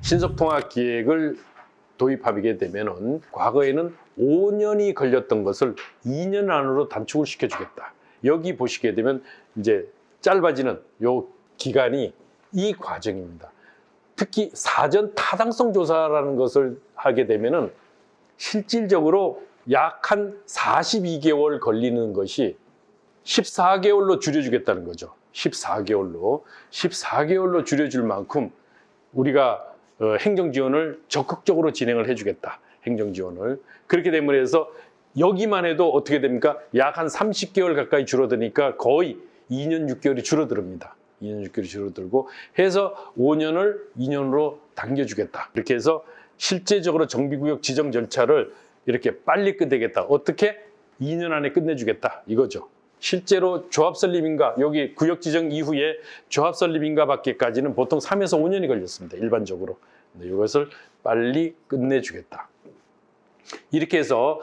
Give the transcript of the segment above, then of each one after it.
신속통합기획을 도입하게 되면은 과거에는 5년이 걸렸던 것을 2년 안으로 단축을 시켜주겠다. 여기 보시게 되면 이제 짧아지는 요 기간이 이 과정입니다. 특히 사전 타당성 조사라는 것을 하게 되면은 실질적으로 약 한 42개월 걸리는 것이 14개월로 줄여주겠다는 거죠. 14개월로 줄여줄 만큼 우리가 행정지원을 적극적으로 진행을 해주겠다. 행정지원을. 그렇게 되면 해서 여기만 해도 어떻게 됩니까? 약 한 30개월 가까이 줄어드니까 거의 2년 6개월이 줄어듭니다. 2년 6개월이 줄어들고 해서 5년을 2년으로 당겨주겠다. 이렇게 해서 실제적으로 정비구역 지정 절차를 이렇게 빨리 끝내겠다. 어떻게? 2년 안에 끝내주겠다. 이거죠. 실제로 조합 설립인가, 여기 구역 지정 이후에 조합 설립인가 받기까지는 보통 3에서 5년이 걸렸습니다. 일반적으로. 이것을 빨리 끝내주겠다. 이렇게 해서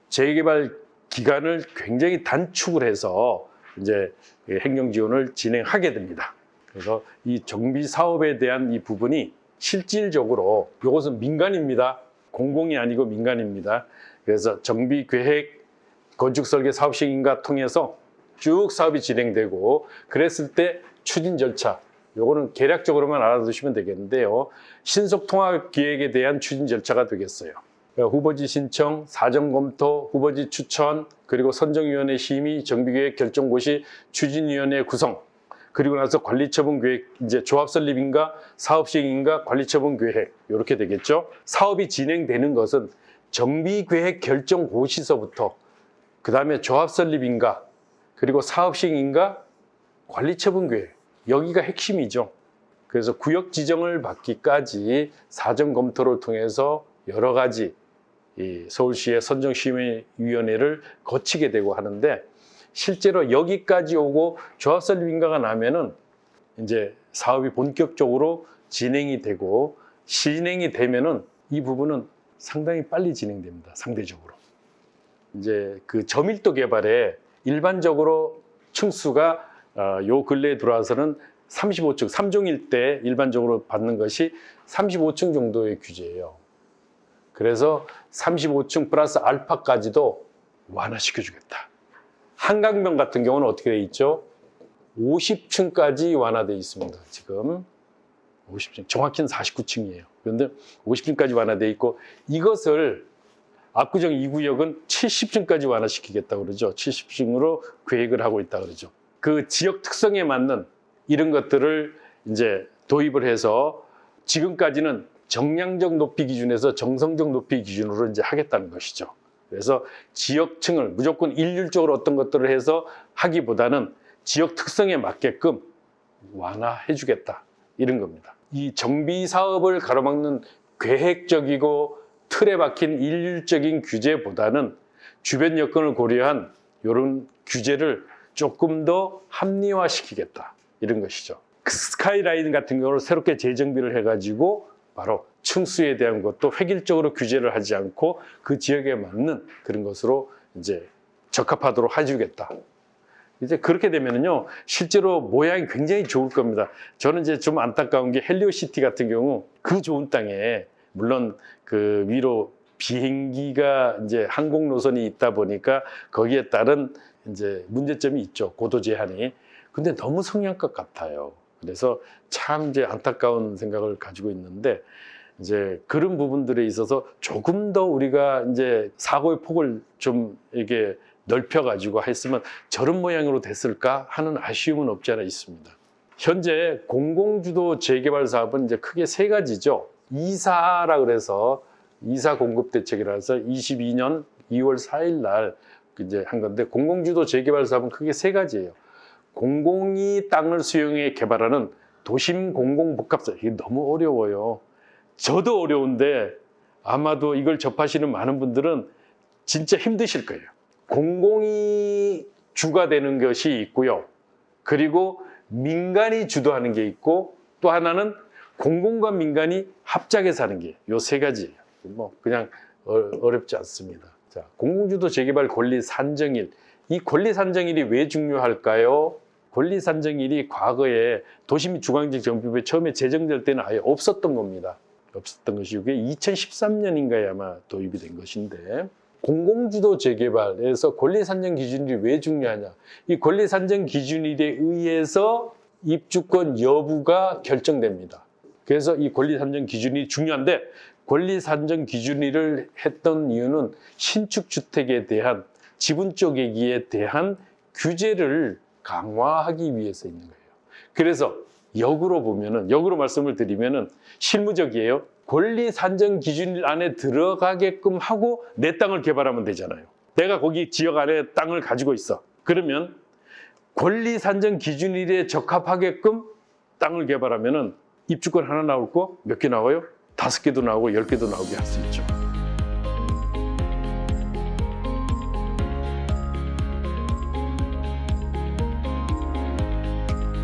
재개발 기간을 굉장히 단축을 해서 이제 행정 지원을 진행하게 됩니다. 그래서 이 정비 사업에 대한 이 부분이 실질적으로 이것은 민간입니다. 공공이 아니고 민간입니다. 그래서 정비 계획, 건축 설계 사업 시행인가 통해서 쭉 사업이 진행되고 그랬을 때 추진 절차, 요거는 개략적으로만 알아두시면 되겠는데요. 신속통합 기획에 대한 추진 절차가 되겠어요. 후보지 신청, 사전검토, 후보지 추천, 그리고 선정위원회 심의, 정비계획 결정고시, 추진위원회 구성, 그리고 나서 관리처분 계획, 이제 조합 설립인가, 사업 시행인가, 관리처분 계획, 이렇게 되겠죠. 사업이 진행되는 것은 정비계획 결정고시서부터 그 다음에 조합 설립인가, 그리고 사업 시행인가, 관리처분 계획, 여기가 핵심이죠. 그래서 구역 지정을 받기까지 사전 검토를 통해서 여러 가지 이 서울시의 선정심의위원회를 거치게 되고 하는데 실제로 여기까지 오고 조합 설립인가가 나면은 이제 사업이 본격적으로 진행이 되고 진행이 되면은 이 부분은 상당히 빨리 진행됩니다. 상대적으로. 이제 그 저밀도 개발에 일반적으로 층수가 요 근래에 들어와서는 35층, 3종일 때 일반적으로 받는 것이 35층 정도의 규제예요. 그래서 35층 플러스 알파까지도 완화시켜주겠다. 한강변 같은 경우는 어떻게 돼 있죠? 50층까지 완화되어 있습니다. 지금 50층, 정확히는 49층이에요. 그런데 50층까지 완화되어 있고 이것을 압구정 2구역은 70층까지 완화시키겠다고 그러죠. 70층으로 계획을 하고 있다 그러죠. 그 지역 특성에 맞는 이런 것들을 이제 도입을 해서 지금까지는 정량적 높이 기준에서 정성적 높이 기준으로 이제 하겠다는 것이죠. 그래서 지역층을 무조건 일률적으로 어떤 것들을 해서 하기보다는 지역 특성에 맞게끔 완화해 주겠다. 이런 겁니다. 이 정비 사업을 가로막는 계획적이고 틀에 박힌 일률적인 규제보다는 주변 여건을 고려한 이런 규제를 조금 더 합리화시키겠다. 이런 것이죠. 스카이라인 같은 경우는 새롭게 재정비를 해가지고 바로 층수에 대한 것도 획일적으로 규제를 하지 않고 그 지역에 맞는 그런 것으로 이제 적합하도록 해주겠다. 이제 그렇게 되면은요, 실제로 모양이 굉장히 좋을 겁니다. 저는 이제 좀 안타까운 게 헬리오시티 같은 경우 그 좋은 땅에 물론 그 위로 비행기가 이제 항공 노선이 있다 보니까 거기에 따른 이제 문제점이 있죠. 고도 제한이. 근데 너무 성냥갑 같아요. 그래서 참 이제 안타까운 생각을 가지고 있는데 이제 그런 부분들에 있어서 조금 더 우리가 이제 사고의 폭을 좀 이게 넓혀가지고 했으면 저런 모양으로 됐을까 하는 아쉬움은 없지 않아 있습니다. 현재 공공주도 재개발 사업은 이제 크게 세 가지죠. 이사라 그래서 이사 공급 대책이라 해서 22년 2월 4일 날 이제 한 건데 공공주도 재개발 사업은 크게 세 가지예요. 공공이 땅을 수용해 개발하는 도심 공공복합사업. 이게 너무 어려워요. 저도 어려운데 아마도 이걸 접하시는 많은 분들은 진짜 힘드실 거예요. 공공이 주가 되는 것이 있고요. 그리고 민간이 주도하는 게 있고 또 하나는 공공과 민간이 합작해서 하는 게 요 세 가지예요. 뭐 그냥 어렵지 않습니다. 자, 공공주도 재개발 권리 산정일. 이 권리 산정일이 왜 중요할까요? 권리 산정일이 과거에 도시및 주거환경 정비부에 처음에 제정될 때는 아예 없었던 겁니다. 없었던 것이고 그게 2013년인가에 아마 도입이 된 것인데 공공주도 재개발에서 권리산정 기준일이 왜 중요하냐. 이 권리산정 기준일에 의해서 입주권 여부가 결정됩니다. 그래서 이 권리산정 기준이 중요한데 권리산정 기준일을 했던 이유는 신축 주택에 대한 지분적 얘기에 대한 규제를 강화하기 위해서 있는 거예요. 그래서 역으로 말씀을 드리면은 실무적이에요. 권리 산정 기준 안에 들어가게끔 하고 내 땅을 개발하면 되잖아요. 내가 거기 지역 안에 땅을 가지고 있어. 그러면 권리 산정 기준일에 적합하게끔 땅을 개발하면은 입주권 하나 나올 거 몇 개 나와요? 5개도 나오고 10개도 나오게 할 수 있죠.